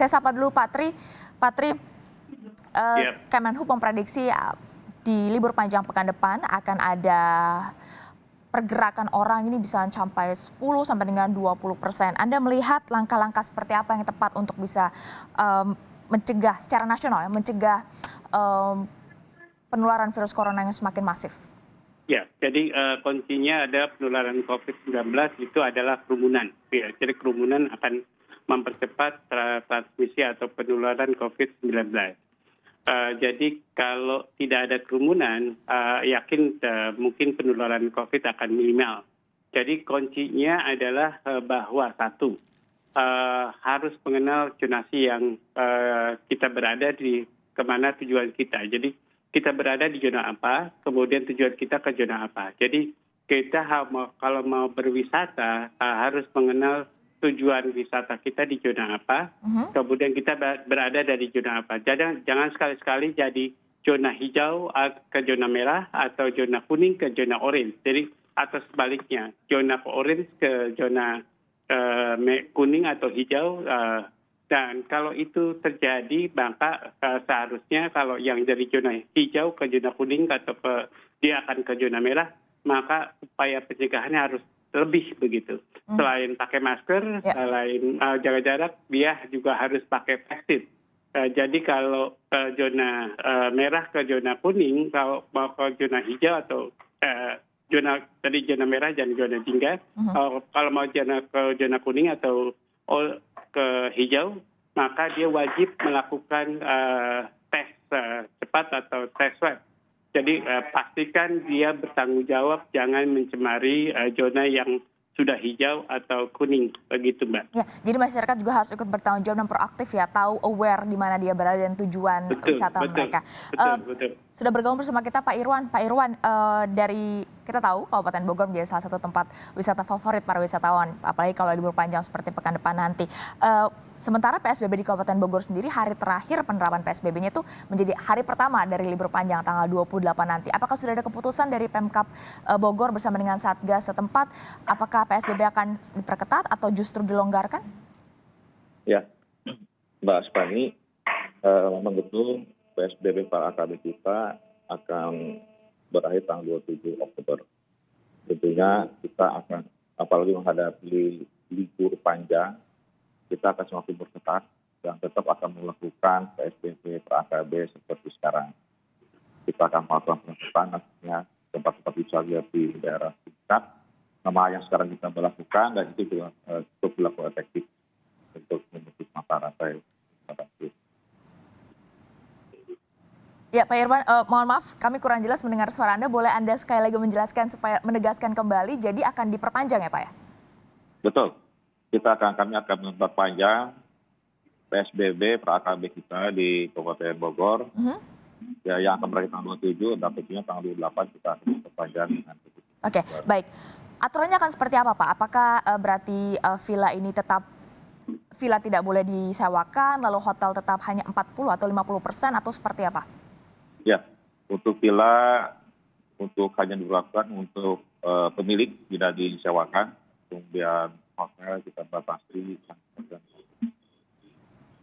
Saya sapa dulu Pak Tri. Pak Tri, Ya, Kemenhub memprediksi di libur panjang pekan depan akan ada pergerakan orang ini bisa sampai 10 sampai dengan 20%. Anda melihat langkah-langkah seperti apa yang tepat untuk bisa mencegah secara nasional, ya, mencegah penularan virus corona yang semakin masif? ya. Jadi kuncinya ada penularan COVID-19 itu adalah kerumunan. Ya, jadi kerumunan akan mempercepat transmisi atau penularan COVID-19. Jadi kalau tidak ada kerumunan, yakin mungkin penularan COVID akan minimal. Jadi kuncinya adalah bahwa satu, harus mengenal zonasi yang kita berada di kemana tujuan kita. Jadi kita berada di zona apa, kemudian tujuan kita ke zona apa. Jadi kita kalau mau berwisata harus mengenal tujuan wisata kita di zona apa, kemudian kita berada dari zona apa. Jangan sekali-sekali jadi zona hijau ke zona merah atau zona kuning ke zona orange. Jadi atau sebaliknya, zona orange ke zona kuning atau hijau. Dan kalau itu terjadi, maka seharusnya kalau yang dari zona hijau ke zona kuning atau dia akan ke zona merah, maka upaya pencegahannya harus lebih begitu. Selain pakai masker, selain jaga jarak, dia juga harus pakai vaksin. Jadi kalau ke zona merah ke zona kuning, kalau mau ke zona hijau atau zona merah dan zona jingga, kalau mau ke zona kuning atau ke hijau, maka dia wajib melakukan tes cepat atau tes swab. Jadi pastikan dia bertanggung jawab, jangan mencemari zona yang sudah hijau atau kuning, begitu Mbak. Ya, jadi masyarakat juga harus ikut bertanggung jawab dan proaktif ya, tahu aware di mana dia berada dan tujuan wisata mereka. Betul. Sudah bergabung bersama kita Pak Irwan. Pak Irwan, dari kita tahu Kabupaten Bogor menjadi salah satu tempat wisata favorit para wisatawan, apalagi kalau libur panjang seperti pekan depan nanti. Sementara PSBB di Kabupaten Bogor sendiri hari terakhir penerapan PSBB-nya itu menjadi hari pertama dari libur panjang tanggal 28 nanti. Apakah sudah ada keputusan dari Pemkab Bogor bersama dengan Satgas setempat? Apakah PSBB akan diperketat atau justru dilonggarkan? Ya, Mbak Spani, memang betul PSBB para AKB kita akan berakhir tanggal 27 Oktober. Tentunya kita akan, apalagi menghadapi libur panjang, kita akan semakin berketat dan tetap akan melakukan PSBB per AKB seperti sekarang. Kita akan melakukan pengetatan nantinya tempat-tempat wisata di daerah tingkat, nama yang sekarang kita melakukan dan itu juga cukup berlaku efektif untuk memutus mata rantai. Ya Pak Irwan, mohon maaf kami kurang jelas mendengar suara Anda. Boleh Anda sekali lagi menjelaskan supaya menegaskan kembali, jadi akan diperpanjang ya Pak ya? Betul. Kami akan memperpanjang PSBB per AKB kita di Kabupaten Bogor. Ya, yang akan berakhir tanggal 27 dan tentunya tanggal 28 kita akan memperpanjang. Oke, baik. Aturannya akan seperti apa Pak? Apakah berarti villa ini tetap villa tidak boleh disewakan, lalu hotel tetap hanya 40 atau 50% atau seperti apa? Ya, untuk villa hanya diberlakukan untuk pemilik tidak disewakan, kemudian hotel kita batasi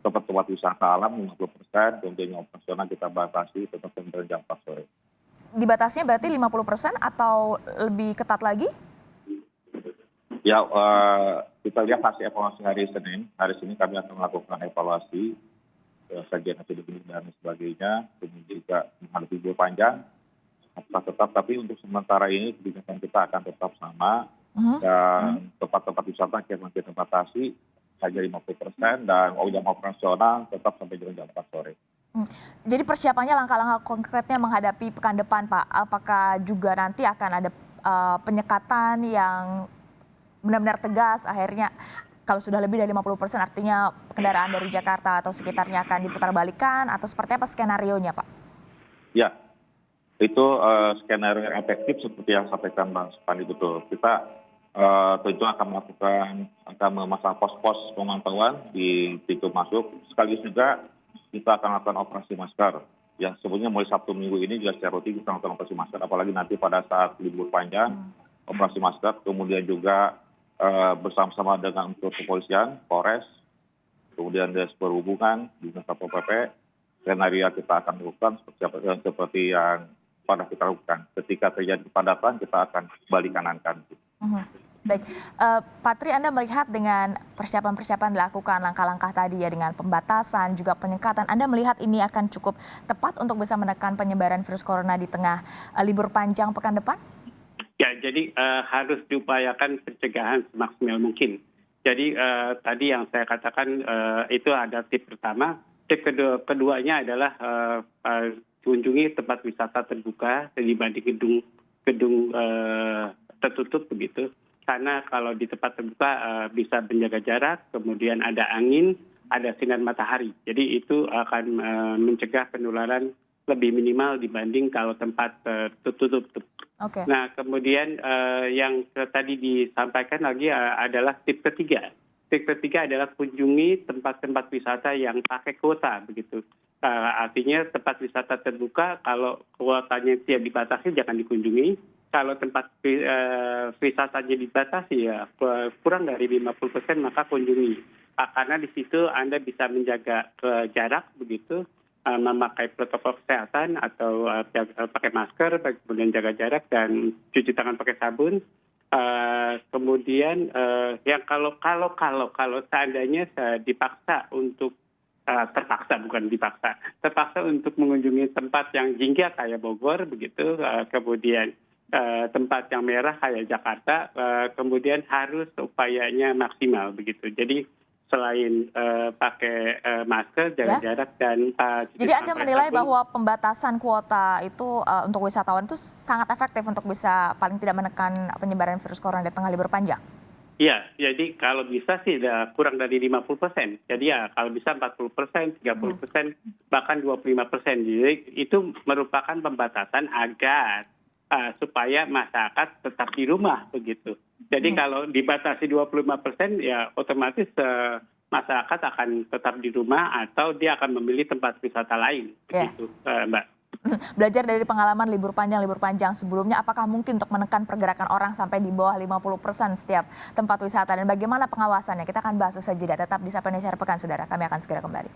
tempat-tempat wisata alam 50%, kemudian operasional kita batasi tetap sampai jam 4 sore. Dibatasnya berarti 50% atau lebih ketat lagi? Ya, kita lihat hasil evaluasi hari Senin. Hari Senin kami akan melakukan evaluasi kajian epidemi dan sebagainya, kemudian juga menghadapi libur panjang. Tetap, tapi untuk sementara ini kebijakan kita akan tetap sama. Dan tempat-tempat wisata yang kita batasi hanya 50% dan jam operasional tetap sampai jam 4 sore. Jadi persiapannya langkah-langkah konkretnya menghadapi pekan depan Pak, apakah juga nanti akan ada penyekatan yang benar-benar tegas, akhirnya kalau sudah lebih dari 50% artinya kendaraan dari Jakarta atau sekitarnya akan diputarbalikkan atau seperti apa skenarionya Pak? Ya, itu skenario yang efektif seperti yang sampaikan Bang Spani, betul. Kita tentu akan memasang pos-pos pemantauan di pintu masuk. Sekaligus juga kita akan melakukan operasi masker. Yang sebenarnya mulai Sabtu Minggu ini juga secara rutin kita melakukan operasi masker. Apalagi nanti pada saat libur panjang, operasi masker. Kemudian juga bersama-sama dengan unsur kepolisian, Polres, kemudian Dinas Perhubungan, Dinas Satpol PP, skenario kita akan lakukan seperti yang pernah kita lakukan. Ketika terjadi kepadatan, kita akan balik kanankan. Baik, Pak Tri, Anda melihat dengan persiapan-persiapan dilakukan, langkah-langkah tadi ya dengan pembatasan, juga penyekatan, Anda melihat ini akan cukup tepat untuk bisa menekan penyebaran virus corona di tengah libur panjang pekan depan? Ya, jadi harus diupayakan pencegahan semaksimal mungkin. Jadi tadi yang saya katakan itu ada tip pertama. Tip keduanya adalah kunjungi tempat wisata terbuka dibanding gedung tertutup begitu. Karena kalau di tempat terbuka bisa menjaga jarak, kemudian ada angin, ada sinar matahari. Jadi itu akan mencegah penularan lebih minimal dibanding kalau tempat tertutup. Oke. Nah, kemudian yang tadi disampaikan lagi adalah tip ketiga. Tip ketiga adalah kunjungi tempat-tempat wisata yang pakai kuota begitu. Artinya tempat wisata terbuka kalau kuotanya tidak dibatasi jangan dikunjungi. Kalau tempat wisatanya dibatasi ya kurang dari 50% maka kunjungi. Karena di situ Anda bisa menjaga jarak begitu, memakai protokol kesehatan atau pakai masker, kemudian jaga jarak dan cuci tangan pakai sabun. Kemudian yang kalau seandainya dipaksa untuk terpaksa untuk mengunjungi tempat yang jingga kayak Bogor begitu, kemudian tempat yang merah kayak Jakarta, kemudian harus upayanya maksimal begitu. Jadi selain pakai masker, jaga jarak dan jadi Anda menilai bahwa pembatasan kuota itu untuk wisatawan itu sangat efektif untuk bisa paling tidak menekan penyebaran virus corona di tengah libur panjang? Iya, jadi kalau bisa sih kurang dari 50%. Jadi ya kalau bisa 40%, 30%, bahkan 25%. Jadi itu merupakan pembatasan agar supaya masyarakat tetap di rumah begitu. Jadi kalau dibatasi 25% ya otomatis masyarakat akan tetap di rumah atau dia akan memilih tempat wisata lain begitu, Mbak. Belajar dari pengalaman libur panjang sebelumnya, apakah mungkin untuk menekan pergerakan orang sampai di bawah 50% setiap tempat wisata dan bagaimana pengawasannya? Kita akan bahas usai jeda. Tetap di Sapa Indonesia Pekan, saudara. Kami akan segera kembali.